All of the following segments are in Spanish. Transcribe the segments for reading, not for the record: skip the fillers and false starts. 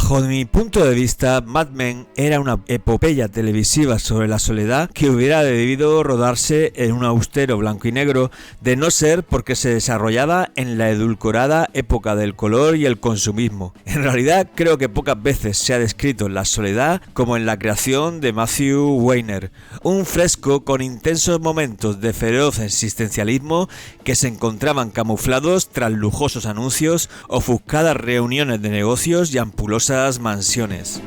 Bajo mi punto de vista, Mad Men era una epopeya televisiva sobre la soledad que hubiera debido rodarse en un austero blanco y negro, de no ser porque se desarrollaba en la edulcorada época del color y el consumismo. En realidad, creo que pocas veces se ha descrito la soledad como en la creación de Matthew Weiner, un fresco con intensos momentos de feroz existencialismo que se encontraban camuflados tras lujosos anuncios, ofuscadas reuniones de negocios y ampulosas mansiones.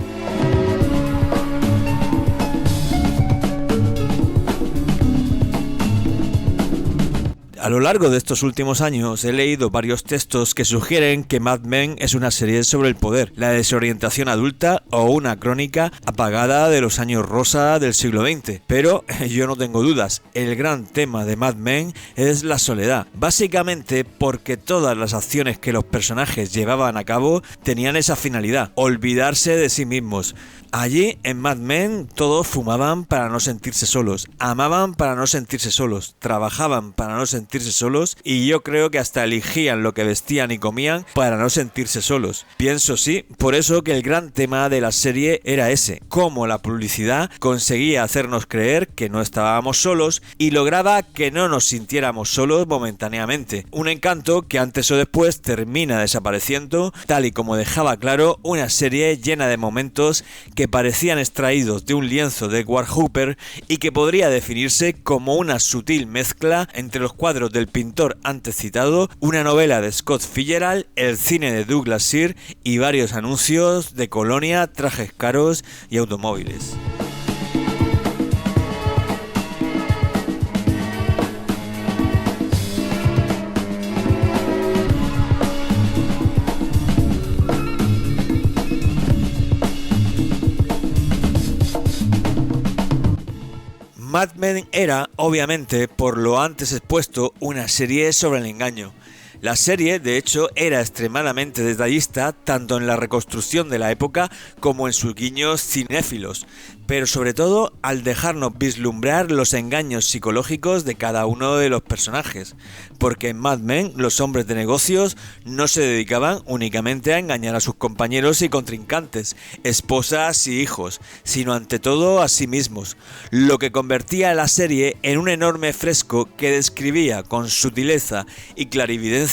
A lo largo de estos últimos años he leído varios textos que sugieren que Mad Men es una serie sobre el poder, la desorientación adulta o una crónica apagada de los años rosa del siglo XX. Pero yo no tengo dudas, el gran tema de Mad Men es la soledad, básicamente porque todas las acciones que los personajes llevaban a cabo tenían esa finalidad, olvidarse de sí mismos. Allí, en Mad Men, todos fumaban para no sentirse solos, amaban para no sentirse solos, trabajaban para no sentirse solos y yo creo que hasta elegían lo que vestían y comían para no sentirse solos. Pienso sí, por eso que el gran tema de la serie era ese, cómo la publicidad conseguía hacernos creer que no estábamos solos y lograba que no nos sintiéramos solos momentáneamente. Un encanto que antes o después termina desapareciendo, tal y como dejaba claro una serie llena de momentos que parecían extraídos de un lienzo de Edward Hopper y que podría definirse como una sutil mezcla entre los cuadros del pintor antes citado, una novela de Scott Fitzgerald, el cine de Douglas Sirk y varios anuncios de colonia, trajes caros y automóviles. Mad Men era, obviamente, por lo antes expuesto, una serie sobre el engaño. La serie, de hecho, era extremadamente detallista tanto en la reconstrucción de la época como en sus guiños cinéfilos, pero sobre todo al dejarnos vislumbrar los engaños psicológicos de cada uno de los personajes, porque en Mad Men los hombres de negocios no se dedicaban únicamente a engañar a sus compañeros y contrincantes, esposas y hijos, sino ante todo a sí mismos, lo que convertía a la serie en un enorme fresco que describía con sutileza y clarividencia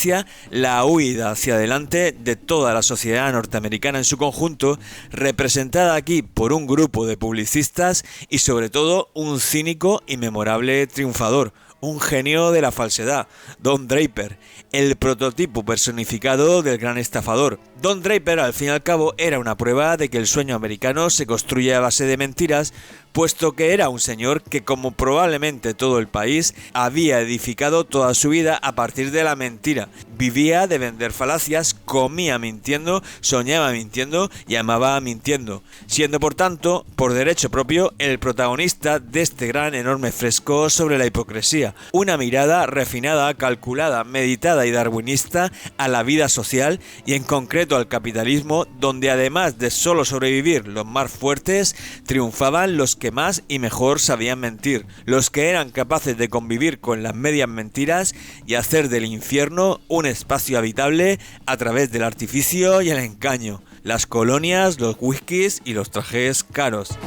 la huida hacia adelante de toda la sociedad norteamericana en su conjunto, representada aquí por un grupo de publicistas y sobre todo un cínico y memorable triunfador, un genio de la falsedad, Don Draper, el prototipo personificado del gran estafador. Don Draper, al fin y al cabo, era una prueba de que el sueño americano se construye a base de mentiras, puesto que era un señor que, como probablemente todo el país, había edificado toda su vida a partir de la mentira. Vivía de vender falacias, comía mintiendo, soñaba mintiendo y amaba mintiendo, siendo por tanto, por derecho propio, el protagonista de este gran enorme fresco sobre la hipocresía. Una mirada refinada, calculada, meditada y darwinista a la vida social y en concreto al capitalismo, donde además de solo sobrevivir los más fuertes, triunfaban los que más y mejor sabían mentir, los que eran capaces de convivir con las medias mentiras y hacer del infierno un espacio habitable a través del artificio y el engaño, las colonias, los whiskies y los trajes caros.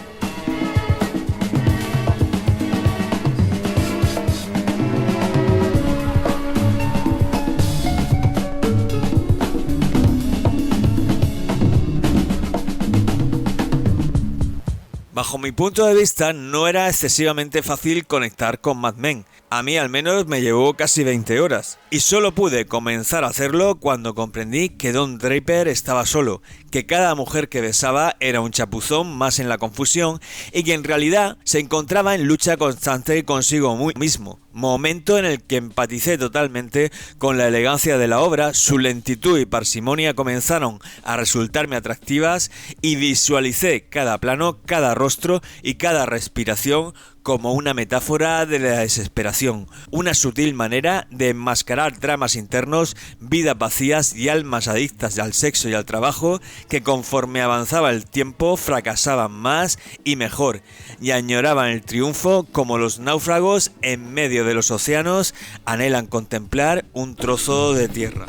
Bajo mi punto de vista, no era excesivamente fácil conectar con Mad Men. A mí al menos me llevó casi 20 horas. Y solo pude comenzar a hacerlo cuando comprendí que Don Draper estaba solo, que cada mujer que besaba era un chapuzón más en la confusión y que en realidad se encontraba en lucha constante consigo mismo. Momento en el que empaticé totalmente con la elegancia de la obra, su lentitud y parsimonia comenzaron a resultarme atractivas y visualicé cada plano, cada rostro y cada respiración como una metáfora de la desesperación, una sutil manera de enmascarar dramas internos, vidas vacías y almas adictas al sexo y al trabajo que conforme avanzaba el tiempo fracasaban más y mejor y añoraban el triunfo como los náufragos en medio de los océanos anhelan contemplar un trozo de tierra.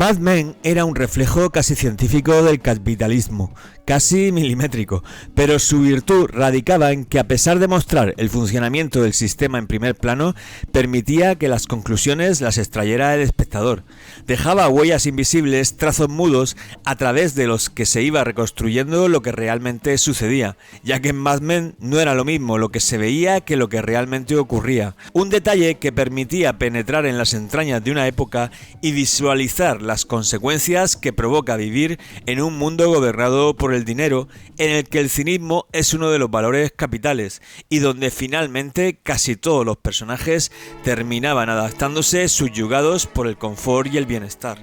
Mad Men era un reflejo casi científico del capitalismo, casi milimétrico, pero su virtud radicaba en que, a pesar de mostrar el funcionamiento del sistema en primer plano, permitía que las conclusiones las extrayera el espectador. Dejaba huellas invisibles, trazos mudos, a través de los que se iba reconstruyendo lo que realmente sucedía, ya que en Mad Men no era lo mismo lo que se veía que lo que realmente ocurría. Un detalle que permitía penetrar en las entrañas de una época y visualizar las consecuencias que provoca vivir en un mundo gobernado por el dinero, en el que el cinismo es uno de los valores capitales y donde finalmente casi todos los personajes terminaban adaptándose subyugados por el confort y el bienestar.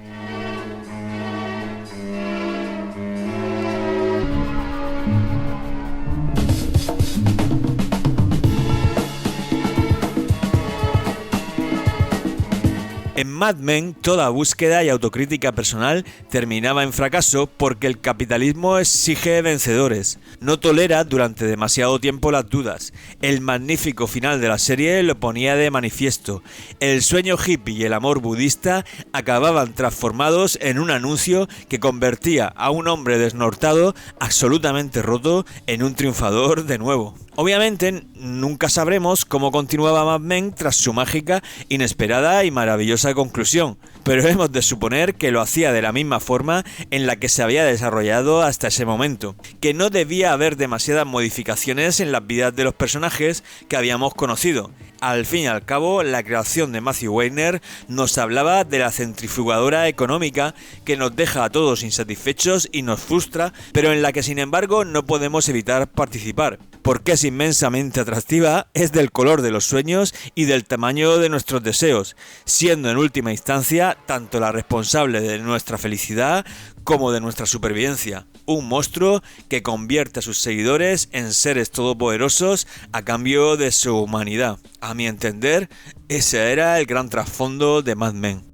En Mad Men, toda búsqueda y autocrítica personal terminaba en fracaso porque el capitalismo exige vencedores. No tolera durante demasiado tiempo las dudas. El magnífico final de la serie lo ponía de manifiesto. El sueño hippie y el amor budista acababan transformados en un anuncio que convertía a un hombre desnortado, absolutamente roto, en un triunfador de nuevo. Obviamente, nunca sabremos cómo continuaba Mad Men tras su mágica, inesperada y maravillosa conclusión, pero hemos de suponer que lo hacía de la misma forma en la que se había desarrollado hasta ese momento, que no debía haber demasiadas modificaciones en las vidas de los personajes que habíamos conocido. Al fin y al cabo, la creación de Matthew Weiner nos hablaba de la centrifugadora económica que nos deja a todos insatisfechos y nos frustra, pero en la que sin embargo no podemos evitar participar, porque es inmensamente atractiva, es del color de los sueños y del tamaño de nuestros deseos, siendo en última instancia tanto la responsable de nuestra felicidad como de nuestra supervivencia. Un monstruo que convierte a sus seguidores en seres todopoderosos a cambio de su humanidad. A mi entender, ese era el gran trasfondo de Mad Men.